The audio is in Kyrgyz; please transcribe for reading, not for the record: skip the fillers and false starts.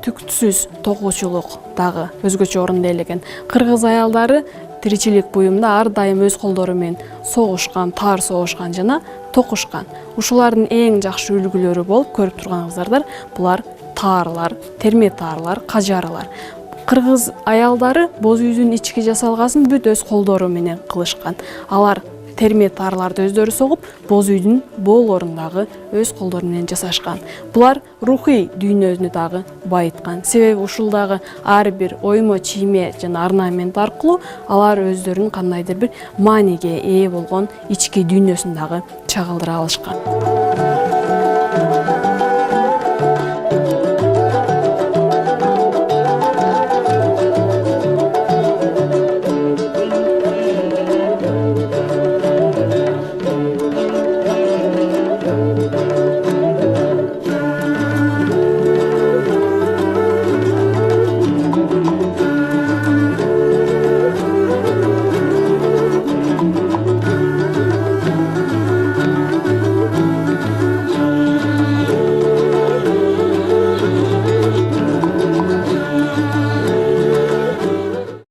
түктүсүз токуучулук дагы өзгөчө орунду ээлеген. Кыргыз аялдары тиричилик буюмда ар дайым өз колдору менен согушкан, таар согушкан жана токушкан. Ушулардын эң жакшы үлгүлөрү болуп көрүп турганыңыздар булар таарлар, терме таарлар, кажарылар. Кыргыз аялдары боз үйдүн ички жасалгасын бүт өз колдору менен кылышкан. Алар терме таарларды өздөрү согуп, боз үйдүн боолорун дагы өз колдору менен жасашкан. Булар рухий дүйнөсүнү дагы байыткан. Себеби ушул дагы ар бир оймо, чийме жана орнамент аркылуу алар өздөрүнүн кандайдыр бир мааниге ээ болгон ички дүйнөсүн дагы чагылдыра алышкан.